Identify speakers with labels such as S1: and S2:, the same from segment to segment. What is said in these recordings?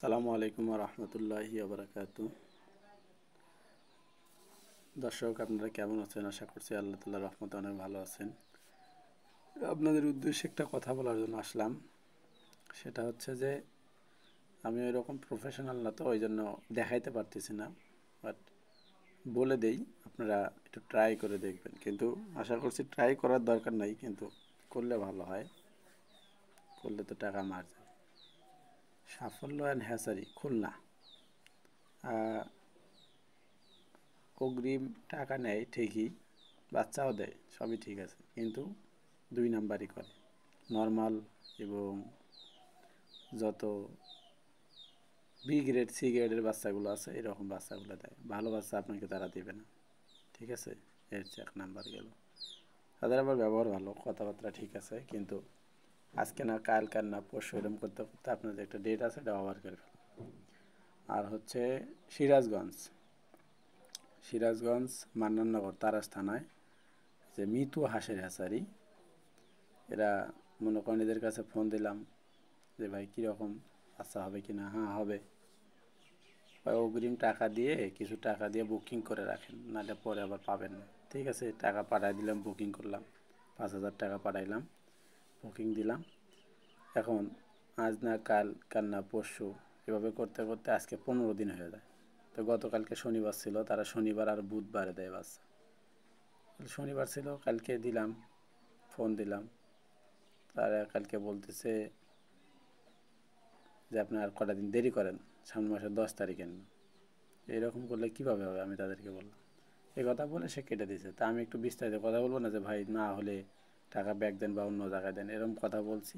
S1: আসসালামু আলাইকুম ওয়া রাহমাতুল্লাহি ওয়া বারাকাতুহু। দর্শক, আপনারা কেমন আছেন? আশা করছি আল্লাহ তাআলার রহমতে অনেক ভালো আছেন। আপনাদের উদ্দেশ্যে একটা কথা বলার জন্য আসলাম। সেটা হচ্ছে যে আমি ওইরকম প্রফেশনাল না, তো ওই জন্য দেখাইতে পারতেছি না, বাট বলে দেই, আপনারা একটু ট্রাই করে দেখবেন। কিন্তু আশা করছি ট্রাই করার দরকার নাই, কিন্তু করলে ভালো হয়। করলে তো টাকা মার যায়। সাফল্য অ্যান্ড হ্যাচারি, খুলনা। অগ্রিম টাকা নেয় ঠিকই, বাচ্চাও দেয়, সবই ঠিক আছে, কিন্তু দুই নাম্বারই করে। নর্মাল এবং যত বি গ্রেড সি গ্রেডের বাচ্চাগুলো আছে এরকম বাচ্চাগুলো দেয়। ভালো বাচ্চা আপনাকে তারা দেবে না, ঠিক আছে? এর হচ্ছে এক নাম্বার গেল। তাদের আবার ব্যবহার ভালো, কথাবার্তা ঠিক আছে, কিন্তু আজকে না কালকার না পরশু এরকম করতে করতে আপনার যে একটা ডেট আছে এটা ওভার করে ফেলে। আর হচ্ছে সিরাজগঞ্জ, মান্নাননগর তারাস থানায় যে মিতু হাঁসের হ্যাচারি, এরা মনে করেন এদের কাছে ফোন দিলাম যে ভাই কীরকম আচ্ছা হবে কি না? হ্যাঁ হবে। অগ্রিম টাকা দিয়ে, কিছু টাকা দিয়ে বুকিং করে রাখেন, নাহলে পরে আবার পাবেন না। ঠিক আছে, টাকা পাঠাই দিলাম, বুকিং করলাম, 5,000 টাকা পাঠাইলাম, বুকিং দিলাম। এখন আজ না কাল, কাল না পরশু, এভাবে করতে করতে আজকে 15 দিন হয়ে যায়। তো গতকালকে শনিবার ছিল, তারা শনিবার আর বুধবারে দেয় বাচ্চা। শনিবার ছিল, কালকে দিলাম, ফোন দিলাম, তারা কালকে বলতেছে যে আপনি আর কটা দিন দেরি করেন, সামনের মাসের 10 তারিখে নেন। এরকম করলে কীভাবে হবে? আমি তাদেরকে বললাম, এই কথা বলে সে কেটে দিয়েছে। তা আমি একটু বিস্তারিত কথা বলবো না যে ভাই না হলে টাকা ব্যাক দেন বা অন্য জায়গায় দেন, এরকম কথা বলছি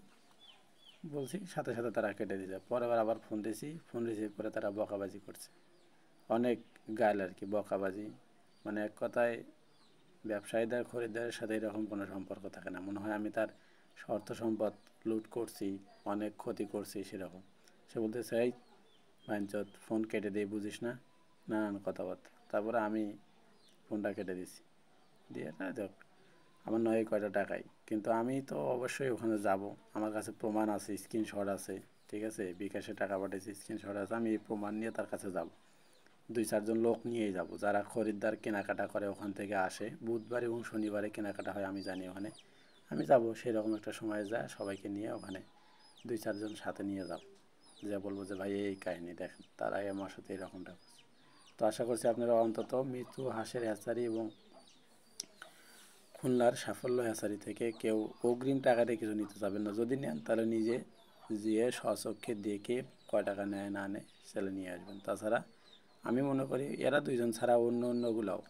S1: সাথে সাথে তারা কেটে দিয়েছে। পরে আবার ফোন দিয়েছি, ফোন রিসিভ করে তারা বকাবাজি করছে, অনেক গাইল আর কি, বকাবাজি। মানে এক কথায় ব্যবসায়ীদের খরিদ্দারের সাথে এরকম কোনো সম্পর্ক থাকে না। মনে হয় আমি তার অর্থ সম্পদ লুট করছি, অনেক ক্ষতি করছি সেরকম। সে বলতেছে এই ভাইঞ্চত ফোন কেটে দিয়ে বুঝিস না, নানান কথাবার্তা। তারপরে আমি ফোনটা কেটে দিছি, দিয়ে না দেখ আমার নয় কয়টা টাকাই, কিন্তু আমি তো অবশ্যই ওখানে যাব, আমার কাছে প্রমাণ আছে, স্ক্রিনশট আছে, ঠিক আছে? বিকাশে টাকা পাঠিয়েছি, স্ক্রিনশট আছে, আমি এই প্রমাণ নিয়ে তার কাছে যাব। 2-4 জন লোক নিয়েই যাব, যারা খরিদ্দার কেনাকাটা করে ওখান থেকে আসে। বুধবার এবং শনিবারে কেনাকাটা হয়, আমি জানি ওখানে। আমি যাব, সেরকম একটা সময় যায় সবাইকে নিয়ে ওখানে 2-4 জন সাথে নিয়ে যাব, যা বলবো যে ভাই এই কাহিনী দেখেন, তারাই আমার সাথে এরকমটা করছে। তো আশা করছি আপনারা অন্তত মিতু হাঁসের হ্যাচারি এবং খুলনার সাফল্য হ্যাচারি থেকে কেউ অগ্রিম টাকা দিয়ে কিছু নিতে চাবেন না। যদি নেন তাহলে নিজে যেয়ে স্বচক্ষে দেখে কয় টাকা নেয় না নেয় সেটা নিয়ে আসবেন। তাছাড়া আমি মনে করি এরা দুইজন ছাড়া অন্যগুলাও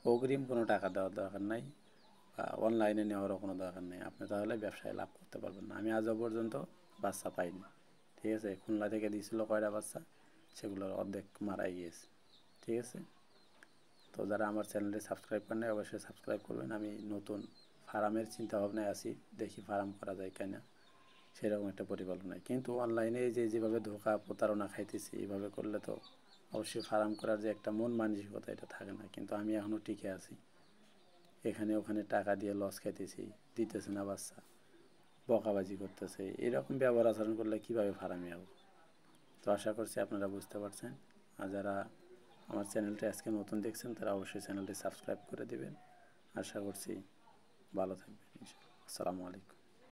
S1: অগ্রিম কোনো টাকা দেওয়ার দরকার নাই, বা অনলাইনে নেওয়ারও কোনো দরকার নেই। আপনি তাহলে ব্যবসায় লাভ করতে পারবেন না। আমি আজও পর্যন্ত বাচ্চা পাইনি, ঠিক আছে? খুলনা থেকে দিয়েছিল কয়টা বাচ্চা, সেগুলোর অর্ধেক মারাই গিয়েছে, ঠিক আছে? তো যারা আমার চ্যানেলটি সাবস্ক্রাইব করেন নাই অবশ্যই সাবস্ক্রাইব করবেন। আমি নতুন ফার্মের চিন্তা ভাবনায় আছি, দেখি ফার্ম করা যায় কিনা, সেরকম একটা পরিকল্পনায়। কিন্তু অনলাইনে যেভাবে ধোঁকা প্রতারণা খাইতেছি, এইভাবে করলে তো অবশ্যই ফার্ম করার যে একটা মন মানসিকতা, এটা থাকে না। কিন্তু আমি এখনও টিকে আছি, এখানে ওখানে টাকা দিয়ে লস খাইতেছি, দিতেছে না বাচ্চা, বকাবাজি করতেছে। এরকম ব্যবহার আচরণ করলে কীভাবে ফার্মে হবো? তো আশা করছি আপনারা বুঝতে পারছেন। আর যারা আমার চ্যানেলটি আজকে নতুন দেখছেন তারা অবশ্যই চ্যানেলটি সাবস্ক্রাইব করে দেবেন। আশা করছি ভালো থাকবেন ইনশাআল্লাহ। আসসালামু আলাইকুম।